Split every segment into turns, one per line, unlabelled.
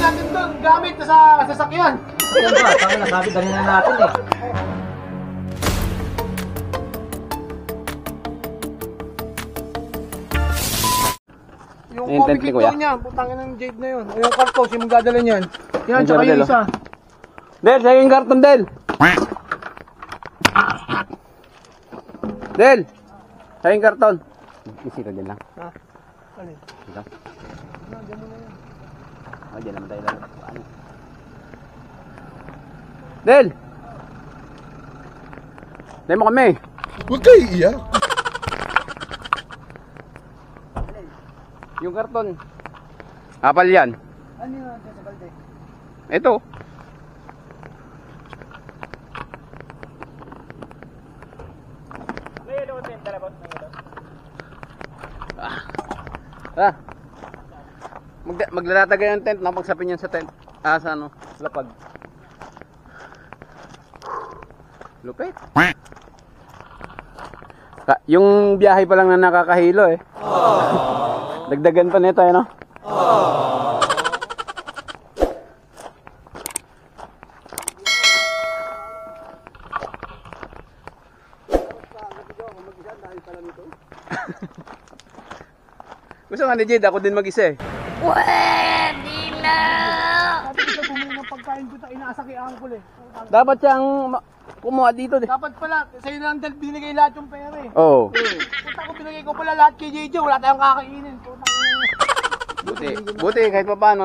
natin doon, gamit sa sasakyan.
Yan ba? Tama na, sabi ganun na natin eh.
Yung comic
ko
daw niya, putangin ng Jade na yun. O yung cartos, yung magdadala niyan. Yan, tsaka yung isa.
Del, sa'yo yung karton, Del. Del, sa'yo yung karton. Isiro dyan lang.
Ha? Ano?
Ito.
Diyan mo na yan.
Oh, dyan naman tayo lang. Ano? Del! Del mo kami.
Huwag kayo iiyak.
Yung karton. Apal yan.
Ano yun natin sa balde?
Ito. Ah. Maglalatagay ng tent, napagsapin yan sa tent. Sa ano, lapag. Lupit. Yung biyahe pa lang na nakakahilo eh. Dagdagan pa nito eh, no? Gusto nga ni Jade, ako din mag-isa eh.
Pwede na!
Sabi ko siya bumili ng pagkain ko, inaasa kay Uncle eh.
Dapat siyang kumuha dito eh.
Dapat pala, sa'yo lang dahil binigay lahat yung pera eh.
Oo.
Punta ko, binigay ko pala lahat kay JJ, wala tayong kakainin.
Buti kahit pa paano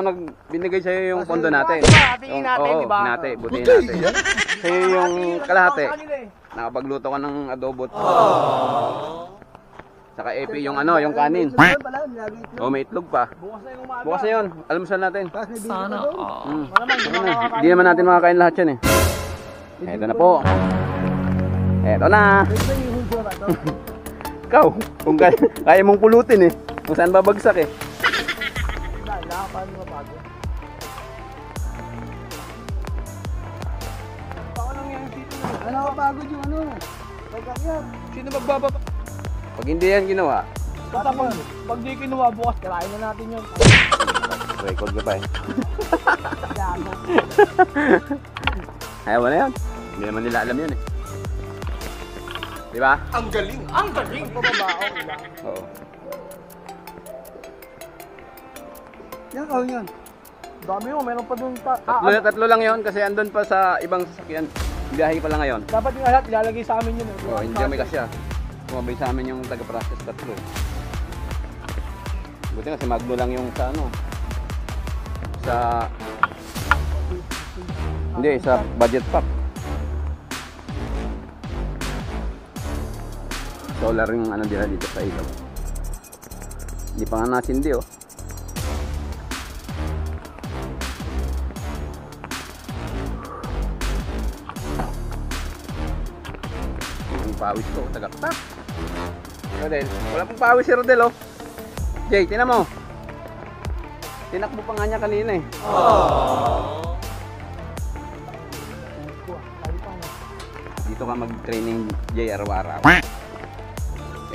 binigay sa'yo yung pondo natin.
Hatiin natin,
Oo,
di ba?
Buti
Huwag kayo
natin.
iiyak.
Sa'yo yung kalahati.
eh.
Nakapagluto ka ng adobot. Saka epi yung ano, yung kanin. Oh, may itlog pa.
Bukas na yung umaga.
Bukas na yun, almusal natin.
Sana
Hindi naman natin makakain lahat yan eh. Eto na po. Eto na. Ikaw, kung kaya mong pulutin eh. Kung saan babagsak eh.
Paano mapagod? Ako lang yan dito. Ano mapagod yung ano? Pagkakyan. Sino magbababa?
Pag hindi yan ginawa,
Pag di kinuha bukas, kalain na natin yun.
record ka pa eh. Ayaw mo na yun. Hindi naman nila alam yun eh. Di ba?
Ang galing! Ang galing!
Pababao lang.
Oo.
Yan, oh yan. Dami mo, meron pa dun pa.
Tatlo lang yun kasi andun pa sa ibang sasakyan. Biyahe pa lang ngayon.
Dapat yung lahat ilalagay sa amin yun.
Oo, hindi kami kasya. Kumabay sa amin yung taga-process tatlo eh. Buti kasi magno lang yung sa ano. Sa... Hindi, sa budget pack. Solar yung ano dila dito sa ilaw. Hindi pa nga nasindi oh. Yung pawis ko, tagaktak. Rodel, wala pong pawis si Rodel oh. Jay, tinan mo. Tinakbo pa nga niya kanina eh. Dito ka mag-training Jay araw-araw.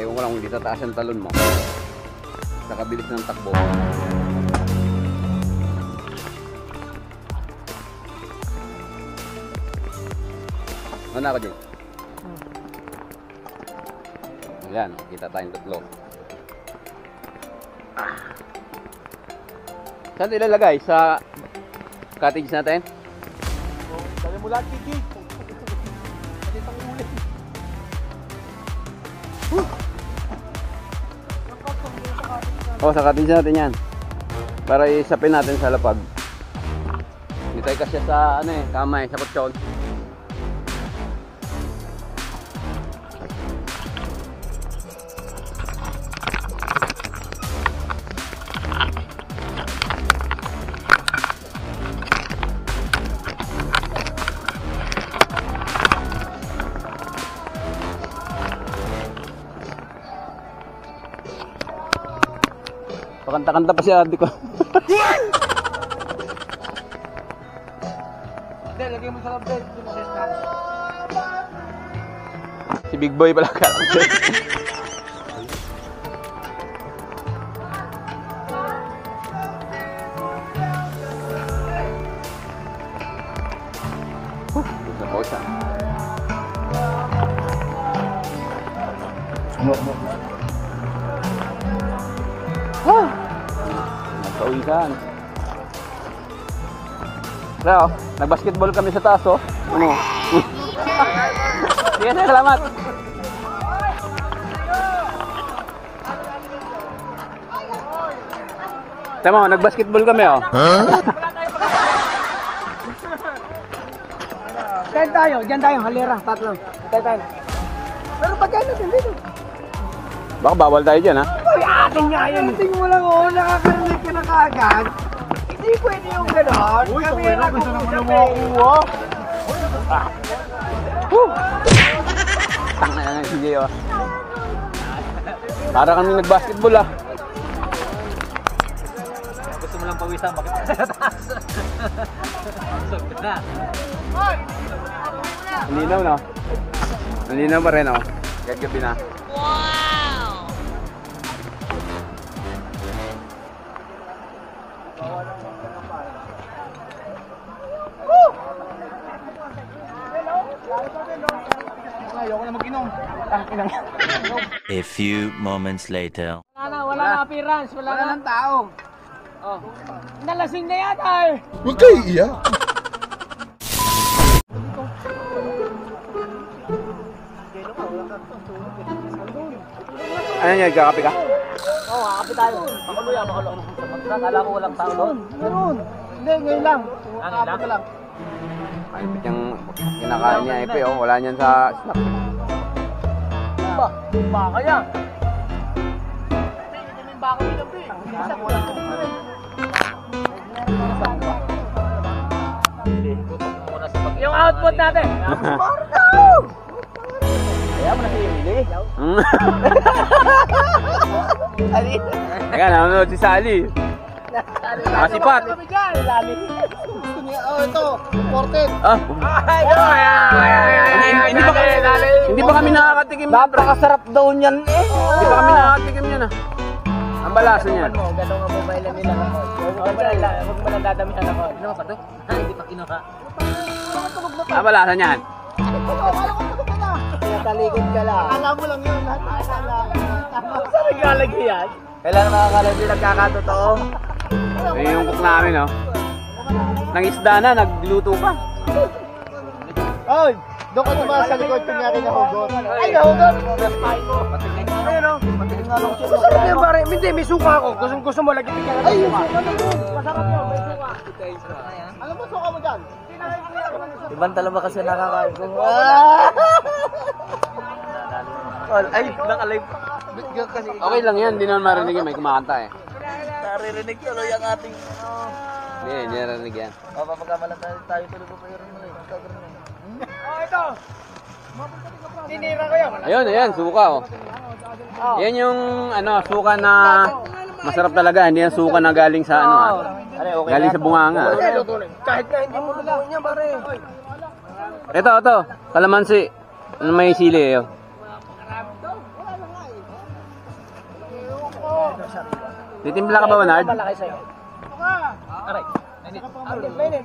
Ewan ko lang kung dito taas ang talon mo. Sa kabilis ng takbo. Ano na ako Jay? Ayan, kita tayong tatlo. Saan ilalagay? Sa cottage natin?
Dali mo lahat, Kiki. Dali pang ulit.
Oh, sa cottage natin yan. Para isapin natin sa lapag. Hindi tayo kasi sa ano eh, kamay, sa kutsyon. Pakanta-kanta pa siya, di ko.
Hindi, lagay mo sa label.
Si Big Boy pala ka. pausa. Nagpawisan. Kaya, nag-basketball kami sa taas, oh. Ano? Sige, salamat. Tama, nag-basketball kami, oh.
Diyan tayo, halera, tatlo. Tayo. Pero pag kayo natin dito.
Baka bawal tayo dyan, ha?
Uy, atin nga yun. Tingin mo lang, oh, nakakarinig ka na kaagad. Hindi pwede yung gano'n. Uy, kami yung gusto naman na makakuha.
Tanga na si Jay, oh. Para kami nag-basketball, ah.
Gusto mo lang pawisan, bakit ka sa taas? Sabi na.
Nalinaw, no? Nalinaw pa rin, oh. Gagabi na.
Ayoko na mag-inom.
A few moments later.
Wala na appearance, wala ng tao. Oh. Nalasing na yata eh.
Huwag kayo iiyak.
Ano yan, kakapi ka?
Oo, kakapi tayo.
Makulo yan, makulo. Akala ko walang tao doon.
Meron. Hindi, ngayon lang.
Ngayon lang?
Ay, yung kinakain niya, Epe, oh. Wala niyan sa snack.
Baka yan. Yung output natin.
Kaya mo na si Emily.
Teka, nanonood si Sally. Nakasipat.
Oh, ito. Imported.
Ah. Hindi ba kami nakakatikim yan?
Napakasarap daw niyan eh.
Hindi ba kami nakakatikim yan, ah? Ang balaso niyan.
Ganun ang mobile nila. Huwag mo lang dadamihan ako.
Kinuha pa to? Ha, hindi pa kinuha.
Ang balaso niyan.
Natalikod ka lang. Akala mo lang yun. Saan naglalagay yan?
Kailangan makakalagay nagkakatotoo.
Ayun yung cook namin, oh. Nang isda na, nagluto pa.
Oy! Doon ka tumaas sa likod kunyari nahugot. Ay, nahugot! Ayun o. Masarap yan pare. Hindi, may suka ako. Gusto mo lagi tingnan. Ay, yung suka na yun. Masarap yun, may suka. Alam mo suka mo dyan?
Ibang talaba kasi nakakain ko. Ay, nakalive.
Okay lang yan, hindi naman marinig yan. May kumakanta, eh.
Naririnig tuloy ang ating...
Hindi narinig yan.
Mapapagkamalan tayo tuloy po pero ano eh.
Oh, ito. Tinira ko yan.
Ayun, suka, oh. Yan yung, suka na masarap talaga. Hindi yan suka na galing sa, galing sa bunganga.
Kahit na hindi mo luluin niya pare.
Ito, kalamansi. May sili, oh. Titimpla ka ba, Bernard?
Malaki sa'yo.
Aray.
Mainit.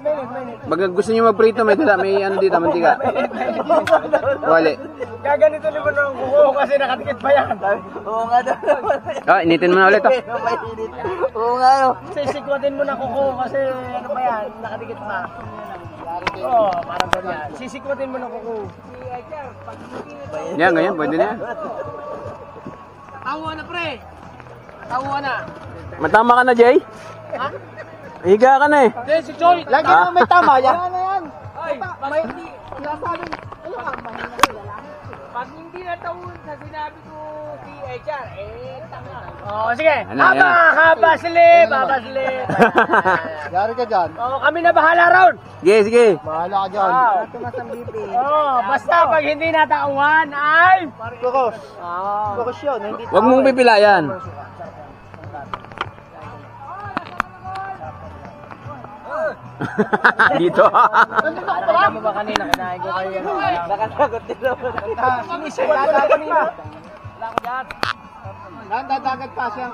Pag gusto niyo magprito, may ano dito, mantika. Wali.
Gaganito naman ang kuko kasi nakatikit pa yan.
Oo nga daw.
Ah, initin mo na ulit, oh.
Oo nga no.
Sisikwatin mo na kuko kasi ano pa yan, nakatikit pa. Oo, parang ganyan. Sisikwatin mo na kuko.
Yan, ganyan, pwede na yan.
Tawa na pre. Tawa na.
Matama ka na, Jay?
Ha?
Higa ka na, eh.
Hindi, si Joy. Lagi
Ah.
mo may tama yan. Ano yan? May hindi. Nasabing, ano ka, mahina sila lang. Pag hindi natawin sa sinabi ko si HR, tanga. Oo, sige.
Ano, yan.
Haba slip.
Yari ka dyan.
Oo, kami na bahala round.
Sige.
Bahala ka dyan.
Oo, basta pag hindi natawan ay...
Kukos.
Oo.
Kukos yun. Hindi
Huwag mong pipilayan. Dito.
Alam mo ba kanina, kinahin ko kayo yan.
Nakakagot din naman.
Sinisip ko kanina. Wala ko dyan.
Nandadagat pa siyang